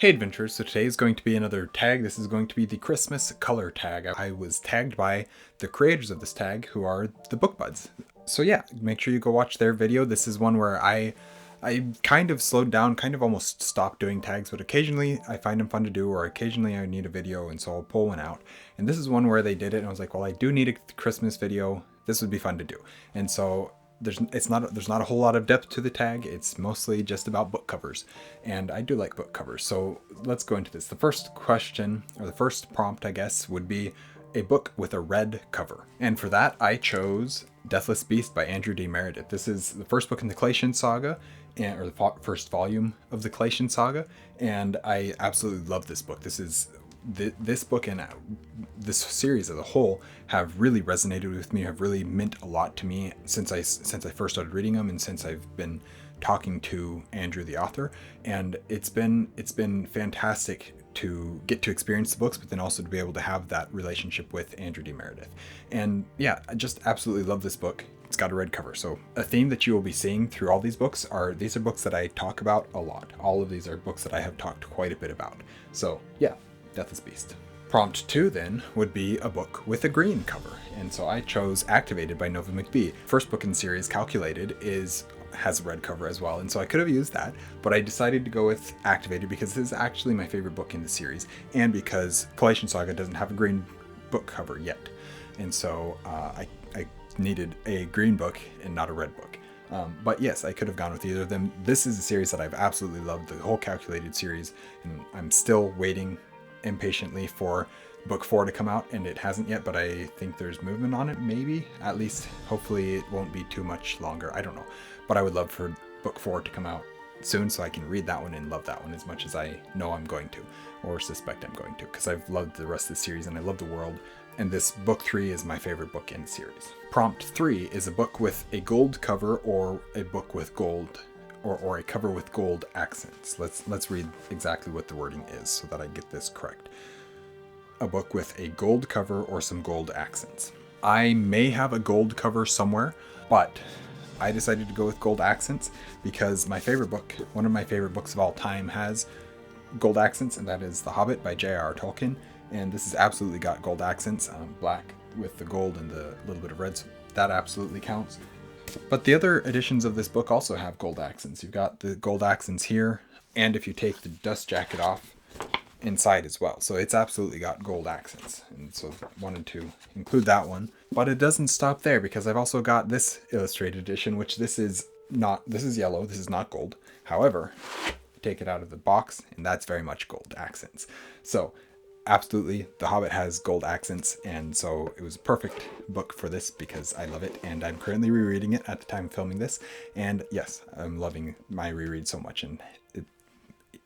Hey adventurers, so today is going to be another tag. This is going to be the Christmas color tag. I was tagged by the creators of this tag, who are the Book Buds. So yeah, make sure you go watch their video. This is one where I kind of slowed down, kind of almost stopped doing tags, but occasionally I find them fun to do, or occasionally I need a video, and so I'll pull one out. And this is one where they did it, and I was like, well, I do need a Christmas video. This would be fun to do. And so there's not a whole lot of depth to the tag. It's mostly just about book covers, and I do like book covers. So let's go into this. The first question, or the first prompt, I guess, would be a book with a red cover. And for that, I chose Deathless Beast by Andrew D. Meredith. This is the first book in the Clatian saga, or the first volume of the Clatian saga, and I absolutely love this book. This book and this series as a whole have really resonated with me, have really meant a lot to me since I first started reading them, and since I've been talking to Andrew the author. And it's been fantastic to get to experience the books, but then also to be able to have that relationship with Andrew D. Meredith. And yeah, I just absolutely love this book. It's got a red cover. So a theme that you will be seeing through all these books are books that I talk about a lot. All of these are books that I have talked quite a bit about. So yeah, Deathless Beast. Prompt 2 then would be a book with a green cover, and so I chose Activated by Nova McBee. First book in the series, Calculated, has a red cover as well, and so I could have used that, but I decided to go with Activated because this is actually my favorite book in the series, and because Collation Saga doesn't have a green book cover yet, and so I needed a green book and not a red book. But yes, I could have gone with either of them. This is a series that I've absolutely loved, the whole Calculated series, and I'm still waiting impatiently for book 4 to come out, and it hasn't yet, but I think there's movement on it, maybe. At least, hopefully it won't be too much longer. I don't know. But I would love for book 4 to come out soon so I can read that one and love that one as much as I know I'm going to, or suspect I'm going to, because I've loved the rest of the series and I love the world, and this book 3 is my favorite book in the series. Prompt 3 is a book with a gold cover, or a book with gold, or a cover with gold accents. Let's read exactly what the wording is so that I get this correct. A book with a gold cover or some gold accents. I may have a gold cover somewhere, but I decided to go with gold accents because my favorite book, one of my favorite books of all time, has gold accents, and that is The Hobbit by J.R.R. Tolkien. And this has absolutely got gold accents, black with the gold and the little bit of red, so that absolutely counts. But the other editions of this book also have gold accents. You've got the gold accents here, and if you take the dust jacket off, inside as well. So it's absolutely got gold accents, and so I wanted to include that one. But it doesn't stop there, because I've also got this illustrated edition, which this is yellow, this is not gold. However, take it out of the box, and that's very much gold accents. So absolutely, The Hobbit has gold accents, and so it was a perfect book for this because I love it, and I'm currently rereading it at the time of filming this. And yes, I'm loving my reread so much, and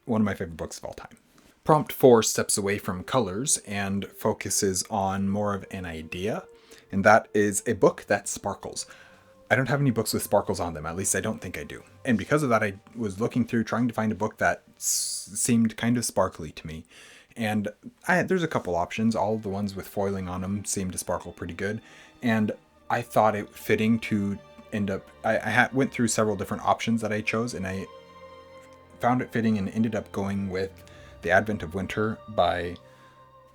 one of my favorite books of all time. Prompt 4 steps away from colors and focuses on more of an idea, and that is a book that sparkles. I don't have any books with sparkles on them, at least I don't think I do. And because of that, I was looking through trying to find a book that seemed kind of sparkly to me. And there's a couple options. All of the ones with foiling on them seem to sparkle pretty good. And I thought it fitting to end up... I went through several different options that I chose, and I found it fitting and ended up going with The Advent of Winter by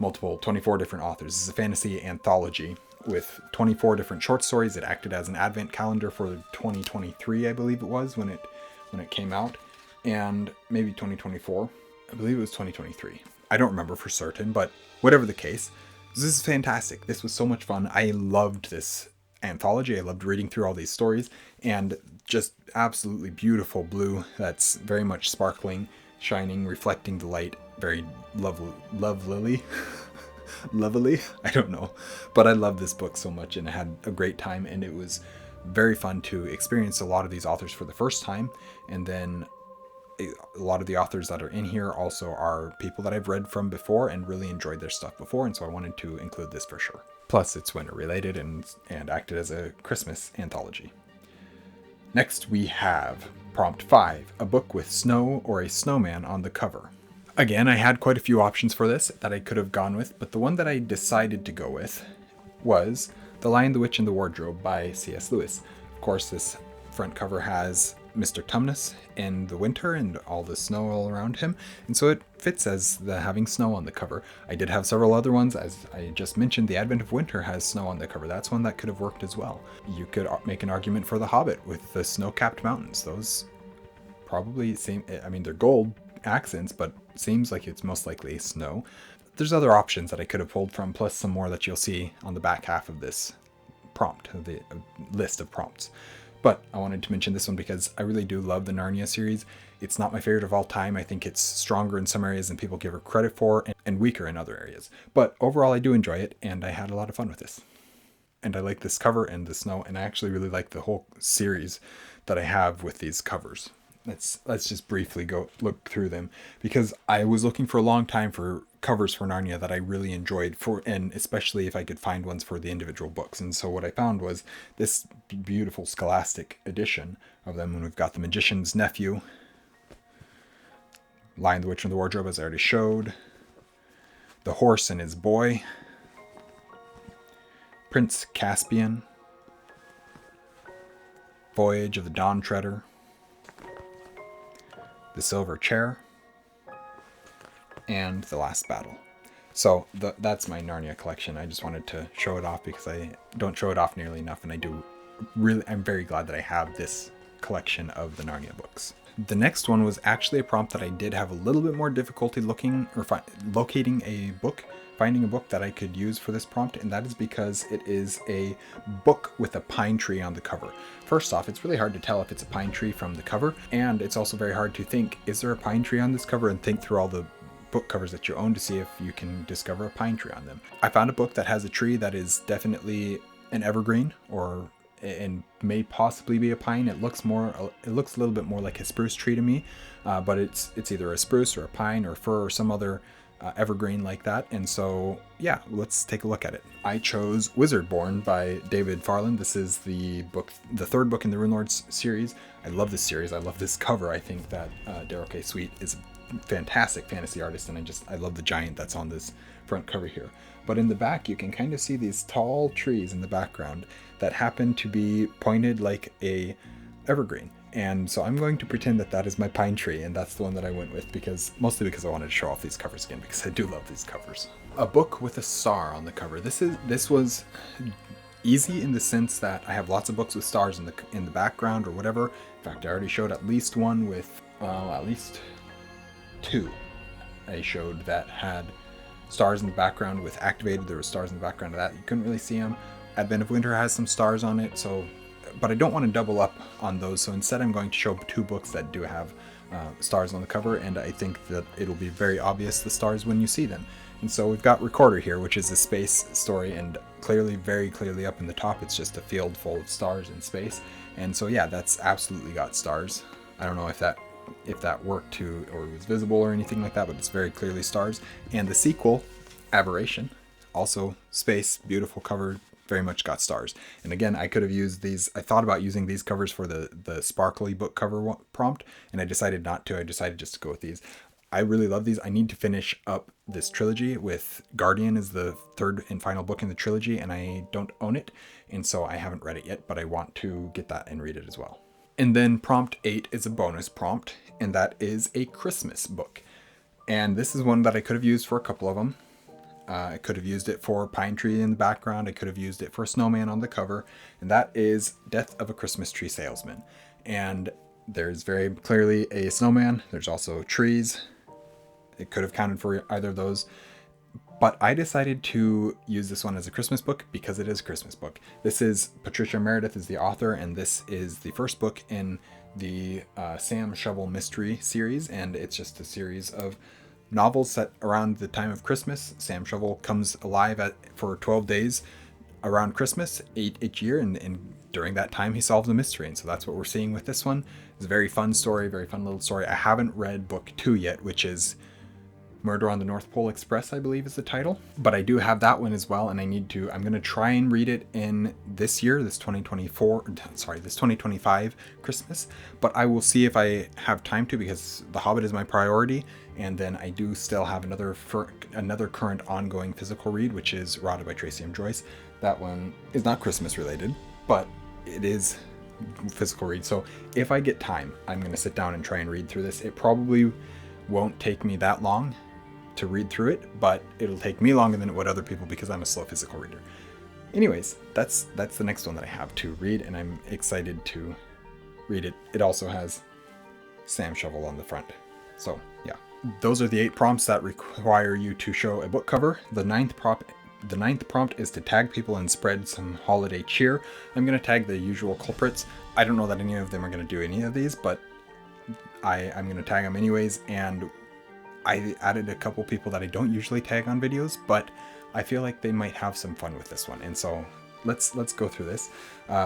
24 different authors. This is a fantasy anthology with 24 different short stories. It acted as an advent calendar for 2023, I believe it was, when it came out. And maybe 2024. I believe it was 2023. I don't remember for certain, but whatever the case, this is fantastic. This was so much fun. I loved this anthology. I loved reading through all these stories, and just absolutely beautiful blue that's very much sparkling, shining, reflecting the light, very lovely. Lovely? I don't know. But I love this book so much, and I had a great time, and it was very fun to experience a lot of these authors for the first time, and then a lot of the authors that are in here also are people that I've read from before and really enjoyed their stuff before, and so I wanted to include this for sure. Plus, it's winter related and acted as a Christmas anthology. Next, we have Prompt 5, a book with snow or a snowman on the cover. Again, I had quite a few options for this that I could have gone with, but the one that I decided to go with was The Lion, the Witch, and the Wardrobe by C.S. Lewis. Of course, this front cover has Mr. Tumnus in the winter and all the snow all around him, and so it fits as the having snow on the cover. I did have several other ones, as I just mentioned. The Advent of Winter has snow on the cover. That's one that could have worked as well. You could make an argument for The Hobbit with the snow-capped mountains. Those probably seem, I mean, they're gold accents, but seems like it's most likely snow. There's other options that I could have pulled from, plus some more that you'll see on the back half of this prompt, the list of prompts. But I wanted to mention this one because I really do love the Narnia series. It's not my favorite of all time. I think it's stronger in some areas than people give her credit for, and weaker in other areas. But overall, I do enjoy it, and I had a lot of fun with this. And I like this cover and the snow, and I actually really like the whole series that I have with these covers. Let's just briefly go look through them, because I was looking for a long time for covers for Narnia that I really enjoyed, and especially if I could find ones for the individual books. And so what I found was this beautiful scholastic edition of them, and we've got The Magician's Nephew, Lion, the Witch, and the Wardrobe, as I already showed, The Horse and His Boy, Prince Caspian, Voyage of the Dawn Treader, The Silver Chair, and The Last Battle. So that's my Narnia collection. I just wanted to show it off because I don't show it off nearly enough, and I'm very glad that I have this collection of the Narnia books. The next one was actually a prompt that I did have a little bit more difficulty locating a book, finding a book that I could use for this prompt, and that is because it is a book with a pine tree on the cover. First off, it's really hard to tell if it's a pine tree from the cover, and it's also very hard to think, is there a pine tree on this cover, and think through all the book covers that you own to see if you can discover a pine tree on them. I found a book that has a tree that is definitely an evergreen, and may possibly be a pine. It looks a little bit more like a spruce tree to me, but it's either a spruce or a pine or fir or some other evergreen like that. And so yeah, let's take a look at it. I chose Wizardborn by David Farland. This is the third book in the Rune Lords series. I love this series. I love this cover. I think that Darrell K. Sweet is a fantastic fantasy artist, and I love the giant that's on this front cover here. But in the back, you can kind of see these tall trees in the background that happen to be pointed like a evergreen. And so I'm going to pretend that that is my pine tree, and that's the one that I went with, mostly because I wanted to show off these covers again, because I do love these covers. A book with a star on the cover. This was easy in the sense that I have lots of books with stars in the background or whatever. In fact, I already showed at least one with, at least two I showed that had stars in the background with activated. There were stars in the background of that. You couldn't really see them. Advent of Winter has some stars on it, but I don't want to double up on those, so instead I'm going to show two books that do have stars on the cover, and I think that it'll be very obvious the stars when you see them. And so we've got Recorder here, which is a space story, and very clearly up in the top it's just a field full of stars in space. And so yeah, that's absolutely got stars. I don't know if that worked or was visible or anything like that, but it's very clearly stars. And the sequel, Aberration, also space, beautiful cover, very much got stars. And again, I could have used these. I thought about using these covers for the sparkly book cover prompt, and I decided not to. I decided just to go with these. I really love these. I need to finish up this trilogy with Guardian is the third and final book in the trilogy, and I don't own it, and so I haven't read it yet, but I want to get that and read it as well. And then prompt 8 is a bonus prompt, and that is a Christmas book. And this is one that I could have used for a couple of them. I could have used it for Pine Tree in the background. I could have used it for Snowman on the cover. And that is Death of a Christmas Tree Salesman. And there's very clearly a snowman. There's also trees. It could have counted for either of those. But I decided to use this one as a Christmas book because it is a Christmas book. This is Patricia Meredith is the author, and this is the first book in the Sam Shovel Mystery series. And it's just a series of novels set around the time of Christmas. Sam Shovel comes alive for 12 days around Christmas each year, and during that time he solves a mystery. And so that's what we're seeing with this one. It's a very fun story, very fun little story. I haven't read book 2 yet, which is Murder on the North Pole Express, I believe is the title. But I do have that one as well, and I'm going to try and read it in this year, this 2025 Christmas. But I will see if I have time to, because The Hobbit is my priority. And then I do still have another current ongoing physical read, which is Rada by Tracy M. Joyce. That one is not Christmas related, but it is physical read. So if I get time, I'm going to sit down and try and read through this. It probably won't take me that long to read through it, but it'll take me longer than it would other people because I'm a slow physical reader. Anyways, that's the next one that I have to read, and I'm excited to read it. It also has Sam Shovel on the front. So yeah, those are the 8 prompts that require you to show a book cover. The ninth prompt is to tag people and spread some holiday cheer. I'm going to tag the usual culprits. I don't know that any of them are going to do any of these, but I'm going to tag them anyways. And I added a couple people that I don't usually tag on videos, but I feel like they might have some fun with this one. And so let's go through this.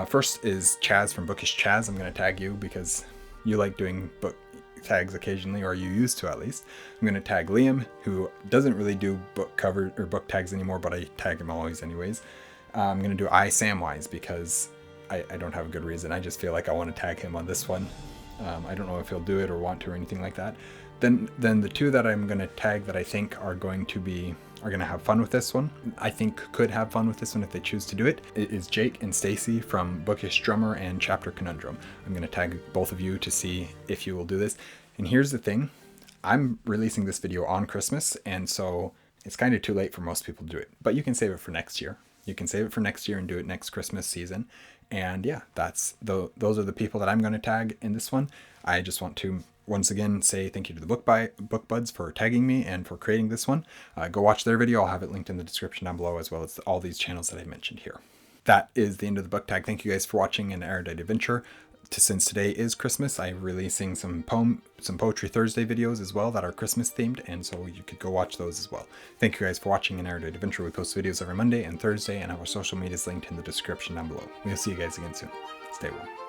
First is Chaz from Bookish Chaz. I'm going to tag you because you like doing book tags occasionally, or you used to at least. I'm going to tag Liam, who doesn't really do book cover or book tags anymore, but I tag him always anyways. I'm going to do Samwise because I don't have a good reason. I just feel like I want to tag him on this one. I don't know if he'll do it or want to or anything like that. Then the 2 that I'm going to tag that I think are going to have fun with this one, I think could have fun with this one if they choose to do it, is Jake and Stacy from Bookish Drummer and Chapter Conundrum. I'm going to tag both of you to see if you will do this. And here's the thing, I'm releasing this video on Christmas, and so it's kind of too late for most people to do it, but you can save it for next year. You can save it for next year and do it next Christmas season. And yeah, those are the people that I'm going to tag in this one. I just want to once again say thank you to the Book Buds for tagging me and for creating this one. Go watch their video. I'll have it linked in the description down below, as well as all these channels that I mentioned here. That is the end of the book tag. Thank you guys for watching an Erudite adventure. Since today is Christmas, I'm releasing some Poetry Thursday videos as well that are Christmas themed, and so you could go watch those as well. Thank you guys for watching an Erudite adventure. We post videos every Monday and Thursday, and our social media is linked in the description down below. We'll see you guys again soon. Stay well.